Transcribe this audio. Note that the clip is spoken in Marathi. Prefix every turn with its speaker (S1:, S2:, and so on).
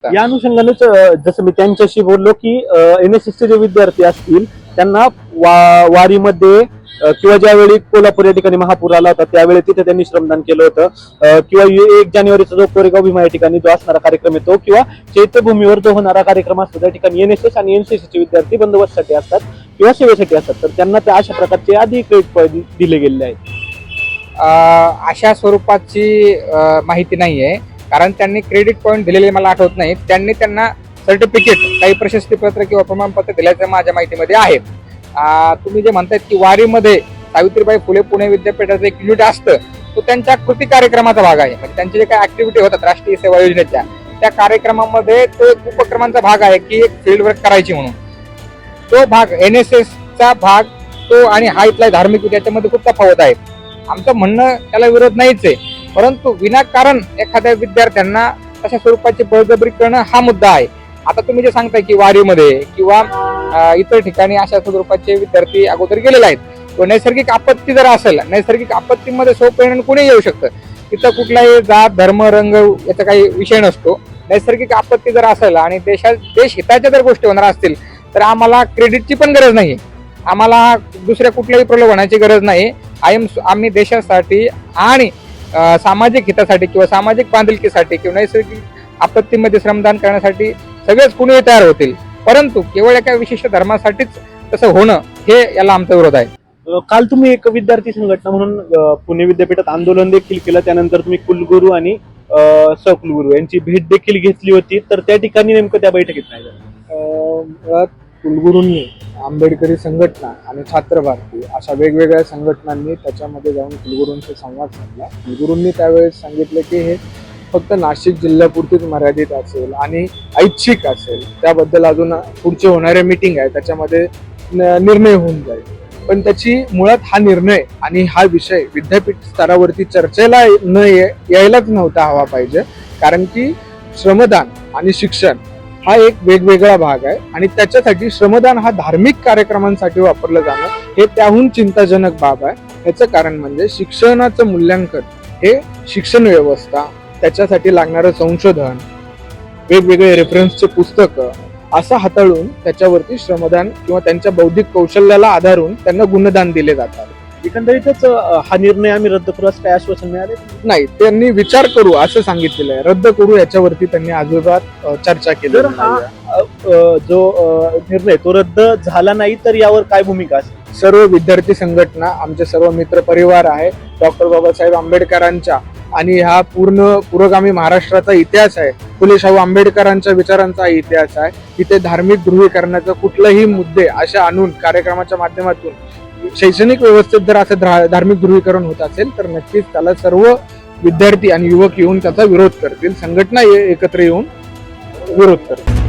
S1: या अनुषंगानेच जसं मी त्यांच्याशी बोललो की NSSचे जे विद्यार्थी असतील त्यांना वारीमध्ये किंवा ज्यावेळी कोल्हापूर या ठिकाणी महापूर आला होता त्यावेळी तिथे त्यांनी श्रमदान केलं होतं किंवा 1 जानेवारीचा जो कोरेगाव भीमा या ठिकाणी जो असणारा कार्यक्रम येतो किंवा चैत्यभूमीवर जो होणारा कार्यक्रम असतो त्या ठिकाणी NSS आणि NCCचे विद्यार्थी बंदोबस्तासाठी असतात किंवा सेवेसाठी असतात, तर त्यांना त्या अशा प्रकारचे आधी क्रेडिट दिले गेलेले आहेत.
S2: अशा स्वरूपाची माहिती नाहीये, कारण त्यांनी क्रेडिट पॉईंट दिलेले मला आठवत नाही. त्यांना सर्टिफिकेट, काही प्रशस्तीपत्र किंवा प्रमाणपत्र दिल्याचं माझ्या माहितीमध्ये आहे. तुम्ही जे म्हणतायत की वारीमध्ये सावित्रीबाई फुले पुणे विद्यापीठाचं एक युनिट असतं, तो त्यांच्या कृती कार्यक्रमाचा भाग आहे. म्हणजे त्यांचे जे काही ऍक्टिव्हिटी होतात राष्ट्रीय सेवा योजनेच्या, त्या कार्यक्रमामध्ये तो एक उपक्रमांचा भाग आहे की एक फील्ड वर्क करायची म्हणून. तो भाग NSSचा भाग तो आणि हा इथला धार्मिक याच्यामध्ये खूप तफावत आहे. आमचं म्हणणं त्याला विरोध नाहीच आहे, परंतु विनाकारण एखाद्या विद्यार्थ्यांना तशा स्वरूपाची बळजबरी करणं हा मुद्दा आहे. आता तुम्ही जे सांगताय की वारीमध्ये किंवा इतर ठिकाणी अशा स्वरूपाचे विद्यार्थी अगोदर गेलेले आहेत, तो नैसर्गिक आपत्ती जर असेल, नैसर्गिक आपत्तीमध्ये सोपं कोणी येऊ शकतं. तिथं कुठलाही जात धर्म रंग याचा काही विषय नसतो. नैसर्गिक आपत्ती जर असेल आणि देश हिताच्या जर गोष्टी होणार असतील तर आम्हाला क्रेडिटची पण गरज नाही, आम्हाला दुसऱ्या कुठल्याही प्रलोभनाची गरज नाही. आम्ही देशासाठी आणि सामाजिक हितासाठी किंवा सामाजिक बांधिलकीसाठी किंवा नैसर्गिक आपत्तीमध्ये श्रमदान करण्यासाठी सगळेच कुणीही तयार होतील, परंतु केवळ एका विशिष्ट धर्मासाठीच तसं होणं हे याला आमचा विरोध आहे.
S1: काल तुम्ही एक विद्यार्थी संघटना म्हणून पुणे विद्यापीठात आंदोलन देखील केलं, त्यानंतर तुम्ही कुलगुरू आणि सहकुलगुरू यांची भेट देखील घेतली होती, तर त्या ठिकाणी नेमकं त्या बैठकीत नाही झालं.
S3: कुलगुरूंनी, आंबेडकरी संघटना आणि छात्र भारती अशा वेगवेगळ्या संघटनांनी त्याच्यामध्ये जाऊन कुलगुरूंशी संवाद साधला. कुलगुरूंनी त्यावेळेस सांगितलं की हे फक्त नाशिक जिल्ह्यापुरतीच मर्यादित असेल आणि ऐच्छिक असेल, त्याबद्दल अजून पुढचे होणारे मीटिंग आहे त्याच्यामध्ये निर्णय होऊन जाईल. पण त्याची मुळात हा निर्णय आणि हा विषय विद्यापीठ स्तरावरती चर्चेला यायलाच नव्हता हवा पाहिजे, कारण की श्रमदान आणि शिक्षण हा एक वेगवेगळा भाग आहे आणि त्याच्यासाठी श्रमदान हा धार्मिक कार्यक्रमांसाठी वापरलं जाणं हे त्याहून चिंताजनक बाब आहे. याचं कारण म्हणजे शिक्षणाचं मूल्यांकन हे शिक्षण व्यवस्था, त्याच्यासाठी लागणारं संशोधन, वेगवेगळे रेफरन्सचे पुस्तकं असं हाताळून त्याच्यावरती श्रमदान किंवा त्यांच्या बौद्धिक कौशल्याला आधारून त्यांना गुणदान दिले जातात.
S1: एकंदरीतच हा निर्णय आम्ही रद्द करू असं काय आश्वासन मिळाले
S3: नाही, त्यांनी विचार करू असं सांगितलेलं आहे. रद्द करू याच्यावरती त्यांनी अजिबात चर्चा केली.
S1: तर हा जो निर्णय तो रद्द झाला नाही तर यावर काय भूमिका असेल?
S3: सर्व विद्यार्थी संघटना, आमचे सर्व मित्र परिवार आहे, डॉक्टर बाबासाहेब आंबेडकरांच्या आणि हा पूर्ण पुरोगामी महाराष्ट्राचा इतिहास आहे, फुले शाहू आंबेडकरांच्या विचारांचा इतिहास आहे. तिथे धार्मिक ध्रुवीकरणाचं कुठलेही मुद्दे अशा आणून कार्यक्रमाच्या माध्यमातून शैक्षणिक व्यवस्थेत जर असं धार्मिक ध्रुवीकरण होत असेल तर नक्कीच त्याला सर्व विद्यार्थी आणि युवक येऊन त्याचा विरोध करतील, संघटना एकत्र येऊन विरोध करतील.